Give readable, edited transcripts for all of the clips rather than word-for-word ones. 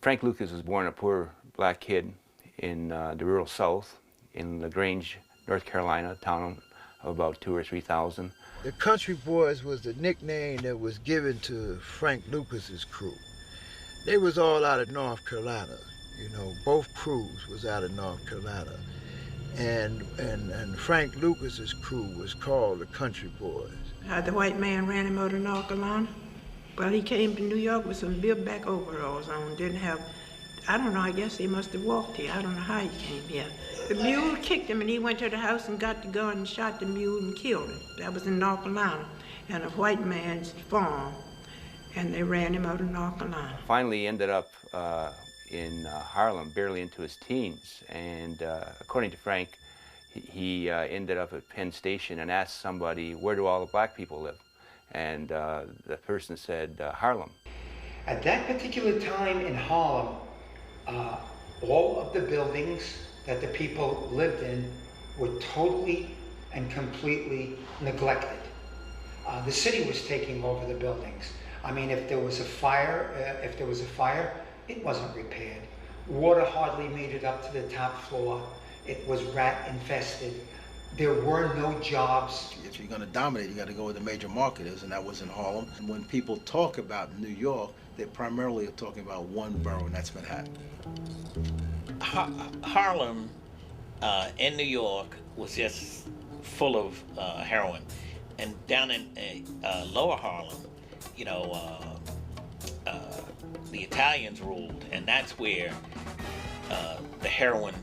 Frank Lucas was born a poor black kid in the rural South in LaGrange, North Carolina, a town of about 2,000 or 3,000. The Country Boys was the nickname that was given to Frank Lucas's crew. They was all out of North Carolina. You know, both crews was out of North Carolina. And Frank Lucas's crew was called the Country Boys. The white man ran him out of North Carolina. Well, he came to New York with some built-back overalls on, didn't have, I don't know, I guess he must have walked here. I don't know how he came here. The mule kicked him and he went to the house and got the gun and shot the mule and killed him. That was in North Carolina, and a white man's farm, and they ran him out of North Carolina. Finally, he ended up in Harlem, barely into his teens, and according to Frank, he ended up at Penn Station and asked somebody, where do all the black people live? And the person said, Harlem. At that particular time in Harlem, all of the buildings that the people lived in were totally and completely neglected. The city was taking over the buildings. I mean, if there was a fire, it wasn't repaired. Water hardly made it up to the top floor. It was rat infested. There were no jobs. If you're going to dominate, you got to go where the major market is, and that was in Harlem. And when people talk about New York, they primarily are talking about one borough, and that's Manhattan. Harlem in New York was just full of heroin. And down in lower Harlem, you know, the Italians ruled, and that's where the heroin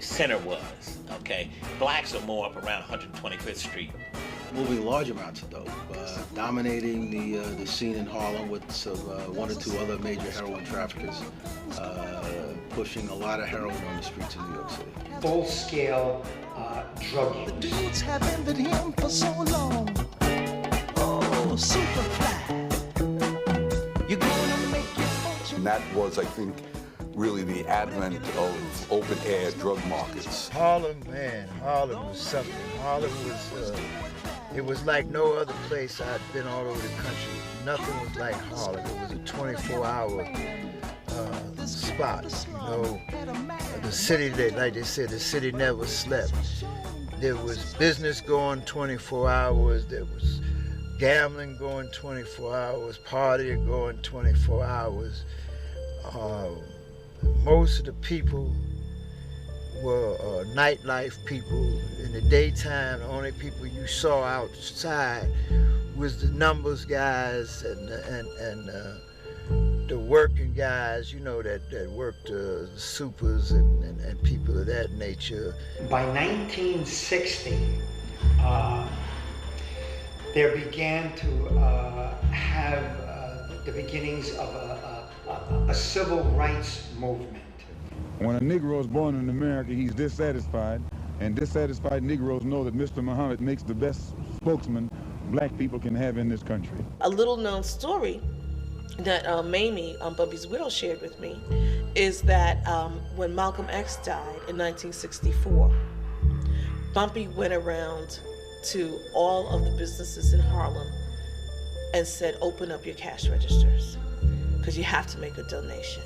center was, okay? Blacks are more up around 125th Street. Moving large amounts of dope, dominating the scene in Harlem with one or two other major heroin traffickers, pushing a lot of heroin on the streets of New York City. Full-scale drug use. The dudes have envied him for so long. Oh, Superfly, you're gonna make your fortune. And that was, I think, really the advent of open-air drug markets. Harlem, man, Harlem was something. Harlem was, it was like no other place. I'd been all over the country. Nothing was like Harlem. It was a 24-hour spot, you know. The city, like they said, the city never slept. There was business going 24 hours. There was gambling going 24 hours, partying going 24 hours. Most of the people were nightlife people. In the daytime, the only people you saw outside was the numbers guys and the working guys, you know, that worked the supers and people of that nature. By 1960, there began to have the beginnings of a civil rights movement. When a Negro is born in America, he's dissatisfied, and dissatisfied Negroes know that Mr. Muhammad makes the best spokesman black people can have in this country. A little known story that Mamie, Bumpy's widow, shared with me is that when Malcolm X died in 1964, Bumpy went around to all of the businesses in Harlem and said, open up your cash registers, because you have to make a donation.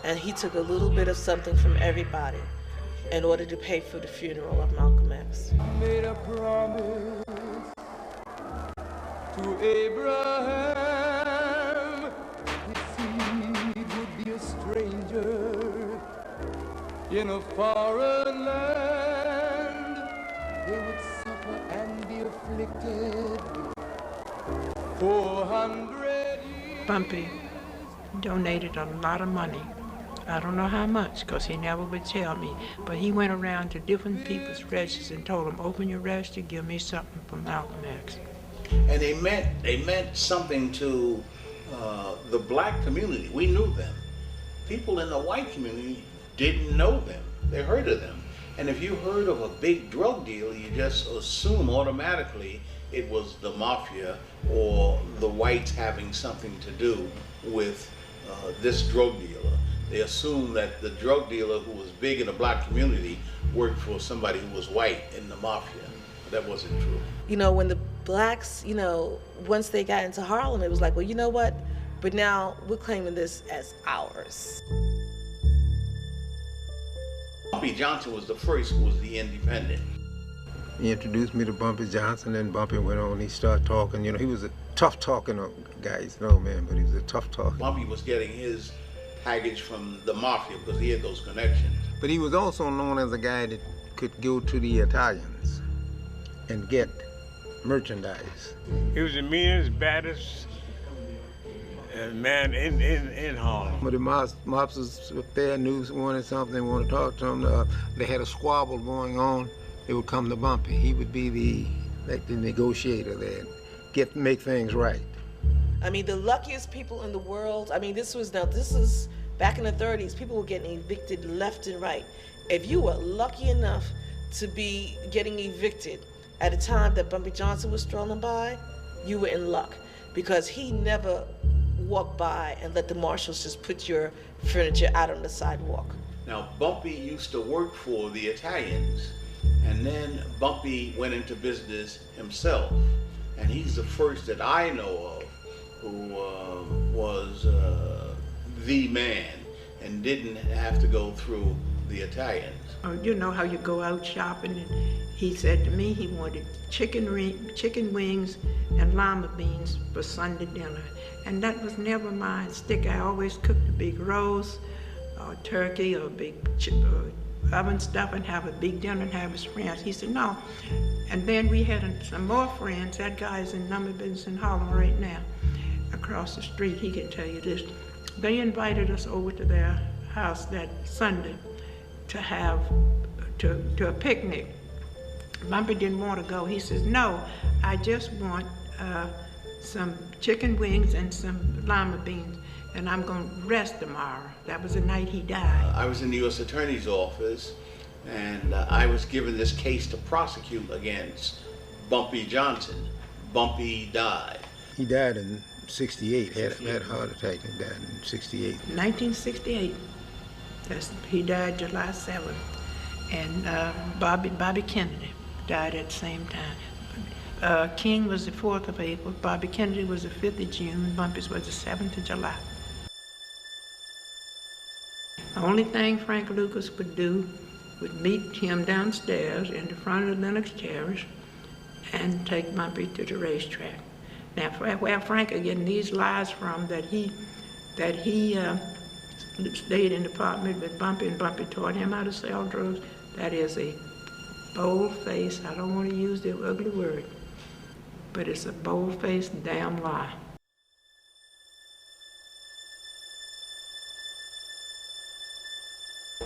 And he took a little bit of something from everybody in order to pay for the funeral of Malcolm X. Made a promise to Abraham, his seed would be a stranger in a foreign land. They would suffer and be afflicted 400 years. Bumpy donated a lot of money. I don't know how much, because he never would tell me, but he went around to different people's registers and told them, open your register, give me something from Malcolm X. And they meant something to the black community. We knew them. People in the white community didn't know them. They heard of them. And if you heard of a big drug deal, you just assume automatically it was the mafia or the whites having something to do with this drug dealer. They assumed that the drug dealer who was big in the black community worked for somebody who was white in the mafia. That wasn't true. You know, when the blacks, you know, once they got into Harlem, it was like, well, you know what? but now we're claiming this as ours. Bumpy Johnson was the first who was the independent. He introduced me to Bumpy Johnson, and Bumpy went on. He started talking. You know, he was a tough talking guy. He's no man, but he was a tough talker. Bumpy was getting his package from the mafia because he had those connections. But he was also known as a guy that could go to the Italians and get merchandise. He was the meanest, baddest man in Harlem. But the mobsters up there knew wanted something, wanted to talk to him. They had a squabble going on. They would come to Bumpy. He would be the negotiator there, make things right. I mean, the luckiest people in the world. I mean, this is back in the 30s. People were getting evicted left and right. If you were lucky enough to be getting evicted at a time that Bumpy Johnson was strolling by, you were in luck, because he never walked by and let the marshals just put your furniture out on the sidewalk. Now, Bumpy used to work for the Italians, and then Bumpy went into business himself, and he's the first that I know of who was the man and didn't have to go through the Italians. You know how you go out shopping, and he said to me he wanted chicken wings and lima beans for Sunday dinner. And that was never my stick. I always cooked a big roast or turkey or big oven stuff and have a big dinner and have his friends. He said, no. And then we had some more friends. That guy's in number business in Harlem right now, across the street. He can tell you this. They invited us over to their house that Sunday to have to a picnic. Bumpy didn't want to go. He says, no, I just want some chicken wings and some lima beans, and I'm going to rest tomorrow. That was the night he died. I was in the U.S. Attorney's office, and I was given this case to prosecute against Bumpy Johnson. Bumpy died. He died in 68, had a heart attack and died in 68. 1968. He died July 7th. And Bobby Kennedy died at the same time. King was the 4th of April, Bobby Kennedy was the 5th of June, Bumpy's was the 7th of July. The only thing Frank Lucas would do would meet him downstairs in the front of the Lennox Terrace and take Bumpy to the racetrack. Now, where Frank is getting these lies from that he stayed in the apartment with Bumpy and Bumpy taught him how to sell drugs, that is a bold-faced, I don't want to use the ugly word, but it's a bold-faced damn lie.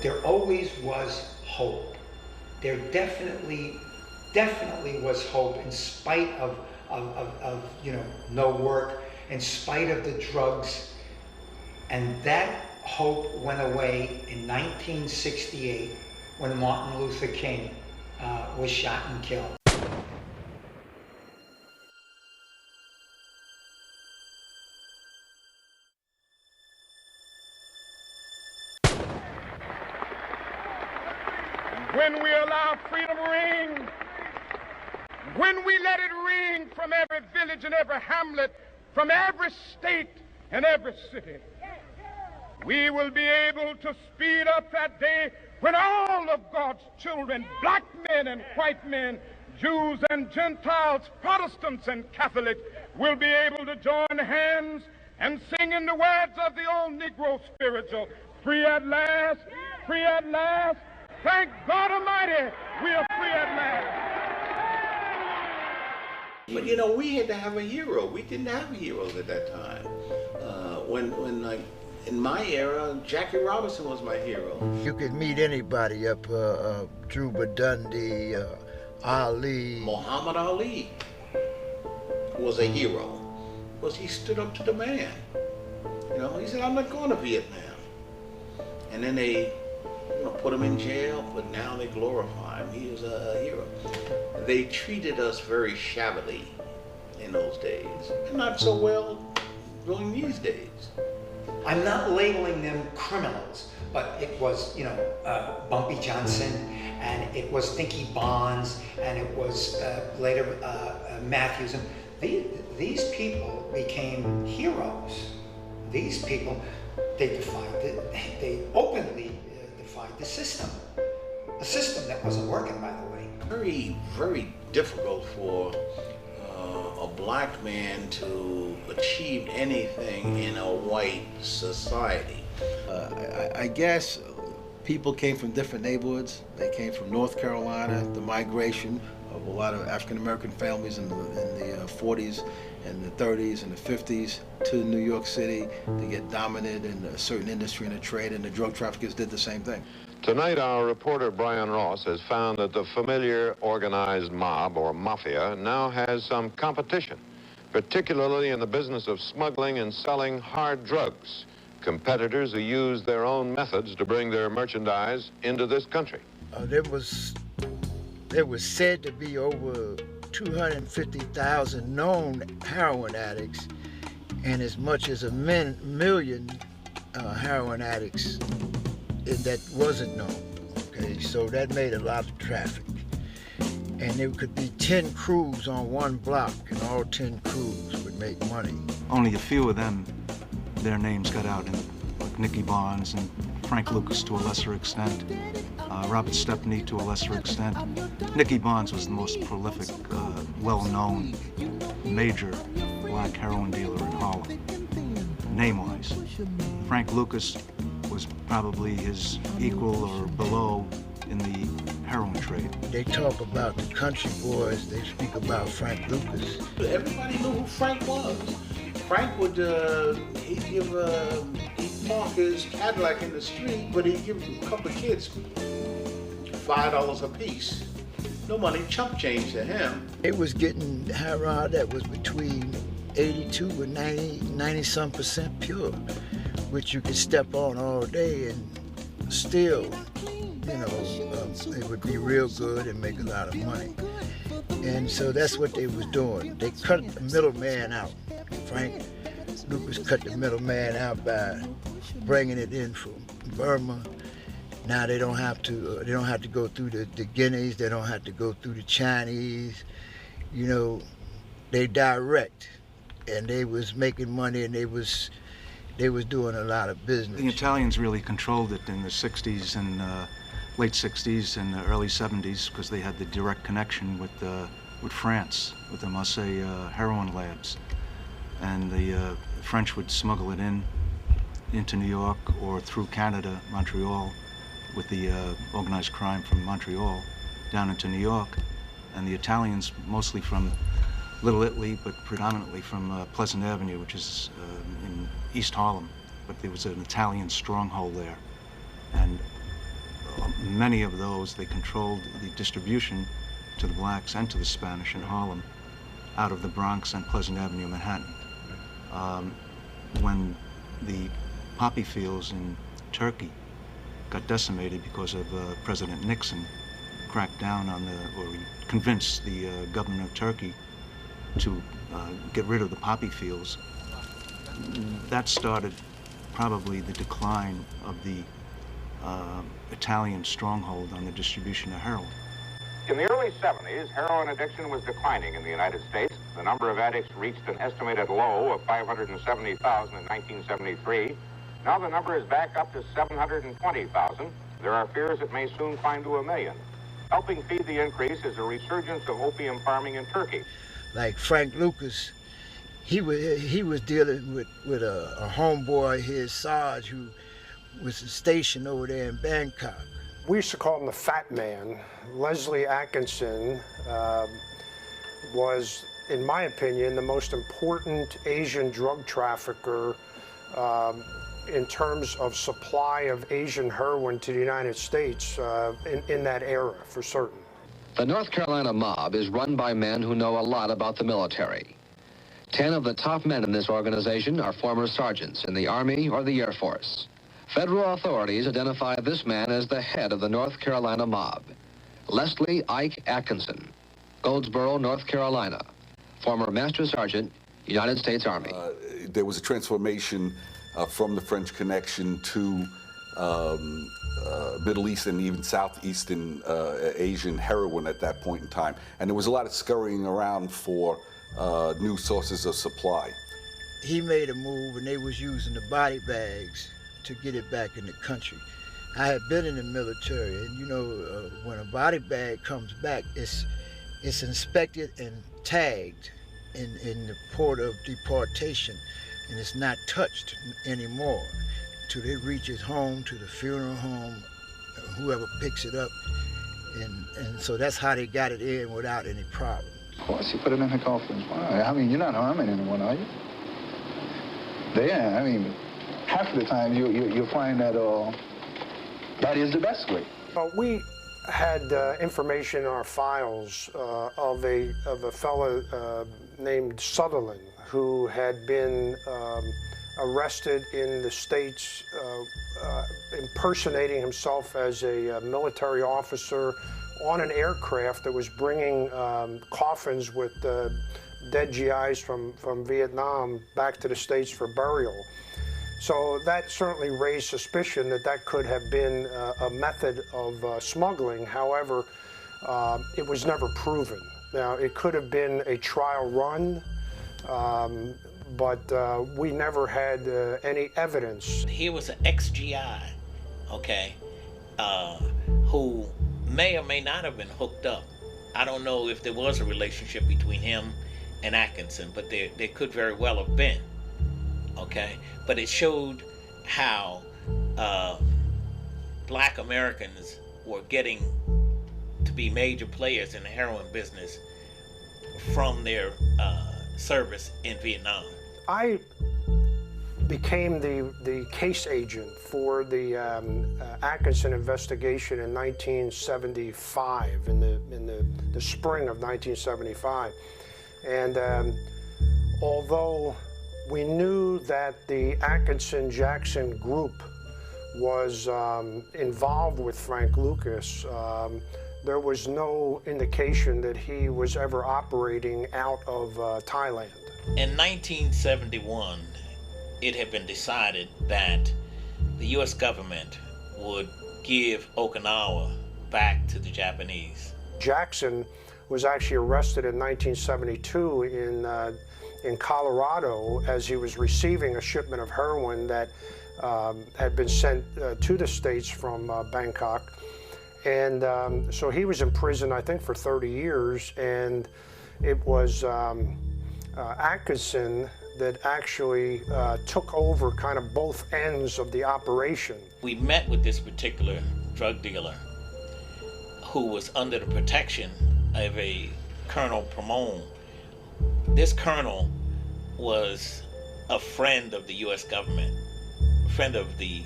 There always was hope. There definitely was hope in spite of no work, in spite of the drugs. And that hope went away in 1968 when Martin Luther King was shot and killed. When we allow freedom ring, when we let it ring from every village and every hamlet, from every state and every city, we will be able to speed up that day when all of God's children, black men and white men, Jews and Gentiles, Protestants and Catholics, will be able to join hands and sing in the words of the old Negro spiritual, free at last, free at last. Thank God Almighty, we are free at last. But you know, we had to have a hero. We didn't have heroes at that time. In my era, Jackie Robinson was my hero. You could meet anybody up, Juba Dundee, Ali. Muhammad Ali was a hero because he stood up to the man. You know, he said, I'm not going to Vietnam. And then they put him in jail, but now they glorify him. He is a hero. They treated us very shabbily in those days, and not so well during these days. I'm not labeling them criminals, but it was, Bumpy Johnson, and it was Dinky Bonds, and it was later Matthews. And these people became heroes These people, they openly defied the system. A system that wasn't working, by the way. Very, very difficult for a black man to achieve anything in a white society. I guess people came from different neighborhoods. They came from North Carolina, the migration of a lot of African-American families in the 40s and the 30s and the 50s to New York City to get dominant in a certain industry and a trade, and the drug traffickers did the same thing. Tonight, our reporter Brian Ross has found that the familiar organized mob, or mafia, now has some competition, particularly in the business of smuggling and selling hard drugs. Competitors who use their own methods to bring their merchandise into this country. There was said to be over 250,000 known heroin addicts and as much as a million heroin addicts that wasn't known. Okay, so that made a lot of traffic. And there could be 10 crews on one block, and all 10 crews would make money. Only a few of them, their names got out, like Nicky Barnes and Frank Lucas to a lesser extent, Robert Stepney to a lesser extent. Nicky Barnes was the most prolific, well-known, major black heroin dealer in Harlem, name-wise. Frank Lucas was probably his equal or below in the heroin trade. They talk about the country boys, they speak about Frank Lucas. Everybody knew who Frank was. Frank would, he'd park his Cadillac in the street, but he'd give a couple of kids $5 a piece. No money, chump change to him. It was getting heroin that was between 82 and 90-some% pure, which you could step on all day and still, you know, it would be real good and make a lot of money. And so that's what they was doing. They cut the middleman out. Frank Lucas cut the middleman out by bringing it in from Burma. Now they don't have to go through the Guineas, they don't have to go through the Chinese. You know, they direct, and they was making money, and they was doing a lot of business. The Italians really controlled it in the 60s and late 60s and the early 70s because they had the direct connection with France, with the Marseille heroin labs. And the French would smuggle it into New York or through Canada, Montreal, with the organized crime from Montreal down into New York. And the Italians, mostly from Little Italy, but predominantly from Pleasant Avenue, which is in East Harlem. But there was an Italian stronghold there. And many of those, they controlled the distribution to the blacks and to the Spanish in Harlem out of the Bronx and Pleasant Avenue, Manhattan. When the poppy fields in Turkey got decimated because of President Nixon cracked down on or convinced the government of Turkey to get rid of the poppy fields, that started probably the decline of the Italian stronghold on the distribution of heroin. In the early 70s, heroin addiction was declining in the United States. The number of addicts reached an estimated low of 570,000 in 1973. Now the number is back up to 720,000. There are fears it may soon climb to 1 million. Helping feed the increase is a resurgence of opium farming in Turkey. Like Frank Lucas, he was dealing with a homeboy, his Sarge, who was stationed over there in Bangkok. We used to call him the Fat Man. Leslie Atkinson was, in my opinion, the most important Asian drug trafficker in terms of supply of Asian heroin to the United States in that era, for certain. The North Carolina mob is run by men who know a lot about the military. 10 of the top men in this organization are former sergeants in the Army or the Air Force. Federal authorities identify this man as the head of the North Carolina mob. Leslie Ike Atkinson, Goldsboro, North Carolina, former Master Sergeant, United States Army. There was a transformation from the French Connection to Middle East and even Southeastern Asian heroin at that point in time. And there was a lot of scurrying around for new sources of supply. he made a move and they was using the body bags to get it back in the country. I had been in the military, and you know, when a body bag comes back, it's inspected and tagged in the port of deportation, and it's not touched anymore till it reaches home, to the funeral home, whoever picks it up, and so that's how they got it in without any problem. Of course, you put it in the coffin. Why? I mean, you're not harming anyone, are you? Yeah, I mean, half of the time you'll find that that is the best way. We had information in our files of a fellow named Sutherland who had been arrested in the States impersonating himself as a military officer on an aircraft that was bringing coffins with dead GIs from Vietnam back to the States for burial. So that certainly raised suspicion that that could have been a method of smuggling. However, it was never proven. Now, it could have been a trial run, but we never had any evidence. He was an ex-GI, okay, who may or may not have been hooked up. I don't know if there was a relationship between him and Atkinson, but there could very well have been, okay? But it showed how Black Americans were getting to be major players in the heroin business from their service in Vietnam. I became the case agent for the Atkinson investigation in 1975, in the spring of 1975. And although we knew that the Atkinson-Jackson group was involved with Frank Lucas, there was no indication that he was ever operating out of Thailand. In 1971, it had been decided that the U.S. government would give Okinawa back to the Japanese. Jackson was actually arrested in 1972 in Colorado as he was receiving a shipment of heroin that had been sent to the States from Bangkok. And so he was in prison, I think, for 30 years, and it was Atkinson that actually took over kind of both ends of the operation. We met with this particular drug dealer who was under the protection of a Colonel Pramon. This colonel was a friend of the U.S. government, a friend of the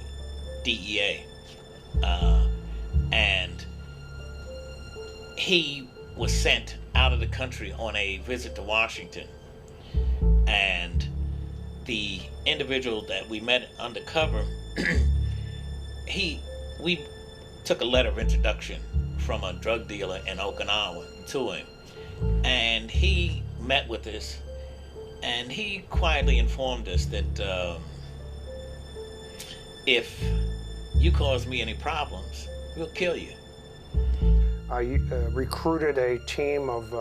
DEA, and he was sent out of the country on a visit to Washington. And the individual that we met undercover, we took a letter of introduction from a drug dealer in Okinawa to him, and he met with us, and he quietly informed us that if you cause me any problems, we'll kill you. I recruited a team of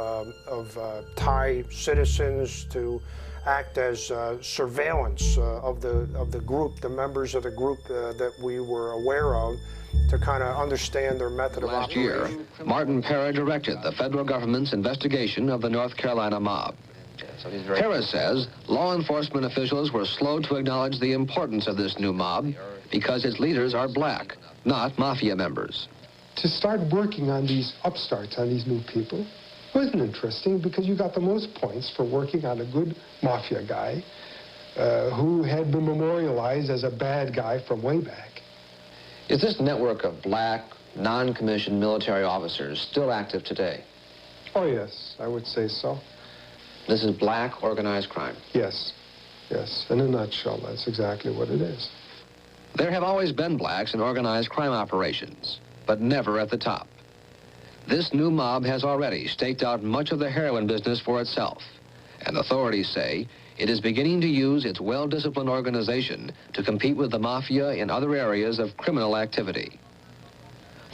Thai citizens to act as surveillance of the group, the members of the group that we were aware of, to kind of understand their method of operation. Last year, Martin Pera directed the federal government's investigation of the North Carolina mob. Pera says law enforcement officials were slow to acknowledge the importance of this new mob because its leaders are black, not mafia members. To start working on these upstarts, on these new people, wasn't interesting because you got the most points for working on a good mafia guy who had been memorialized as a bad guy from way back. Is this network of black, non-commissioned military officers still active today? Oh, yes, I would say so. This is black organized crime? Yes, yes. In a nutshell, that's exactly what it is. There have always been blacks in organized crime operations, but never at the top. This new mob has already staked out much of the heroin business for itself, and authorities say it is beginning to use its well-disciplined organization to compete with the mafia in other areas of criminal activity.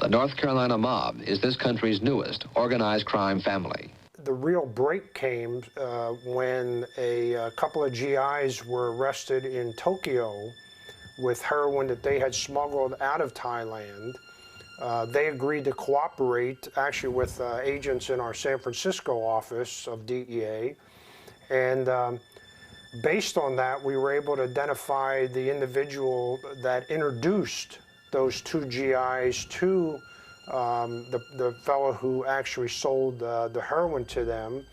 The North Carolina mob is this country's newest organized crime family. the real break came when a couple of GIs were arrested in Tokyo with heroin that they had smuggled out of Thailand. They agreed to cooperate, actually, with agents in our San Francisco office of DEA. And based on that, we were able to identify the individual that introduced those two GIs to the fellow who actually sold the heroin to them.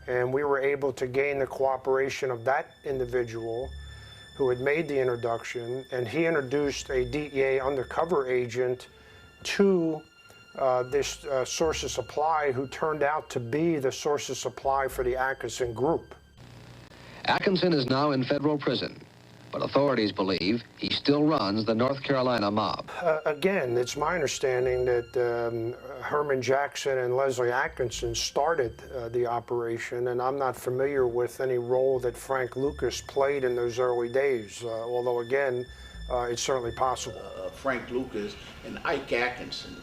And we were able to gain the cooperation of that individual who had made the introduction, and he introduced a DEA undercover agent to this source of supply, who turned out to be the source of supply for the Atkinson group. Atkinson is now in federal prison, but authorities believe he still runs the North Carolina mob. Again, it's my understanding that Herman Jackson and Leslie Atkinson started the operation, and I'm not familiar with any role that Frank Lucas played in those early days, although again, it's certainly possible. Frank Lucas and Ike Atkinson.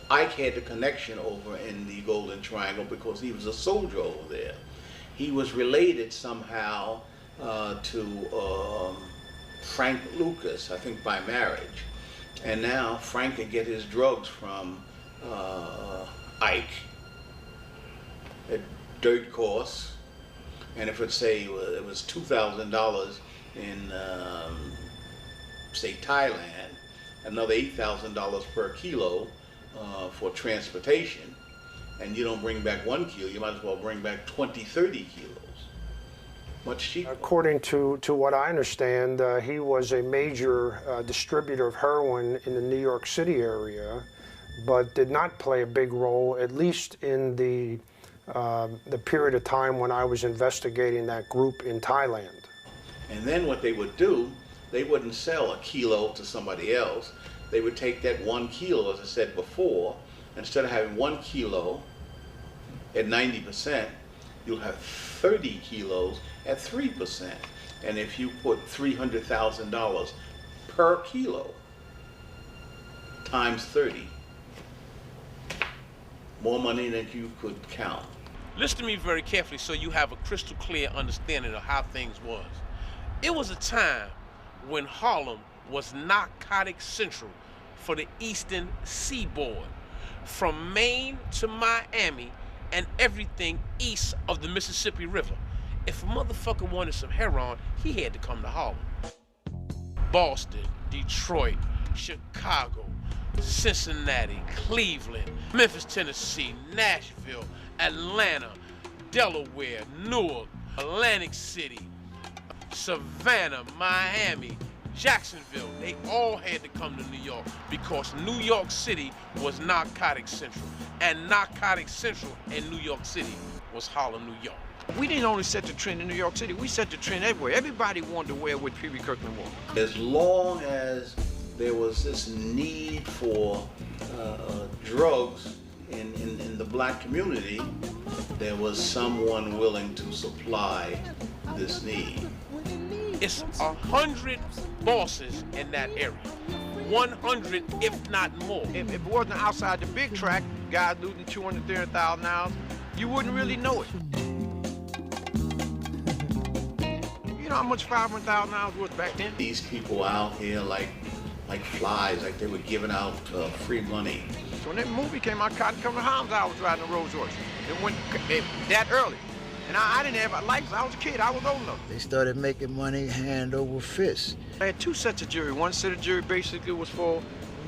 Ike had the connection over in the Golden Triangle because he was a soldier over there. He was related somehow to Frank Lucas, I think by marriage. And now Frank can get his drugs from Ike at dirt costs. And if it's say it was $2,000 in say Thailand, another $8,000 per kilo for transportation, and you don't bring back 1 kilo, you might as well bring back 20, 30 kilos. Much cheaper. According to what I understand, he was a major distributor of heroin in the New York City area, but did not play a big role, at least in the period of time when I was investigating that group in Thailand. And then what they would do, they wouldn't sell a kilo to somebody else. They would take that 1 kilo, as I said before, instead of having 1 kilo at 90%, you'll have 30 kilos at 3%. And if you put $300,000 per kilo times 30, more money than you could count. Listen to me very carefully so you have a crystal clear understanding of how things was. It was a time when Harlem was narcotic central for the eastern seaboard, from Maine to Miami and everything east of the Mississippi River. If a motherfucker wanted some heroin, he had to come to Harlem. Boston, Detroit, Chicago, Cincinnati, Cleveland, Memphis, Tennessee, Nashville, Atlanta, Delaware, Newark, Atlantic City, Savannah, Miami, Jacksonville, they all had to come to New York because New York City was narcotic central. And narcotic central in New York City was Harlem, New York. We didn't only set the trend in New York City, we set the trend everywhere. Everybody wanted to wear what P.B. Kirkland wore. As long as there was this need for drugs in the black community, there was someone willing to supply this need. It's 100 bosses in that area. 100, if not more. If it wasn't outside the big track, guys losing 230,000 hours, you wouldn't really know it. You know how much 500,000 hours was back then? These people out here like flies, like they were giving out free money. When that movie came out, Cotton Covered Hounds, I was riding a Rolls Royce. It went that early. And I didn't have a license. I was a kid. I was old enough. They started making money hand over fist. I had 2 sets of jury. One set of jury basically was for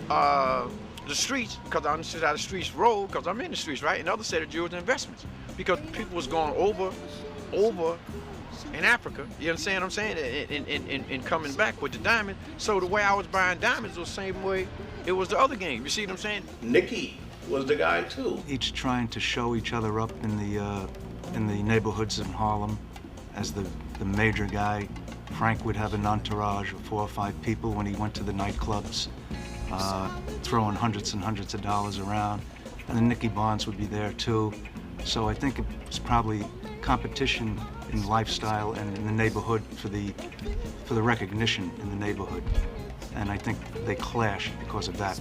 the streets, because I understood how the streets roll, because I'm in the streets, right? And the other set of jury was investments, because people was going over in Africa, you understand what I'm saying, and coming back with the diamond. So the way I was buying diamonds was the same way it was the other game. You see what I'm saying? Nicky was the guy too. Each trying to show each other up in the neighborhoods in Harlem as the major guy. Frank would have an entourage of 4 or 5 people when he went to the nightclubs, throwing hundreds and hundreds of dollars around. And then Nicky Barnes would be there too. So I think it was probably competition in lifestyle and in the neighborhood for the recognition in the neighborhood. And I think they clashed because of that.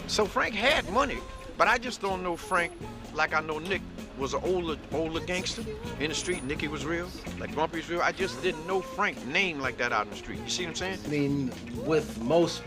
So Frank had money, but I just don't know Frank like I know Nick was an older gangster in the street. Nicky was real, like Bumpy was real. I just didn't know Frank's name like that out in the street. You see what I'm saying? I mean, with most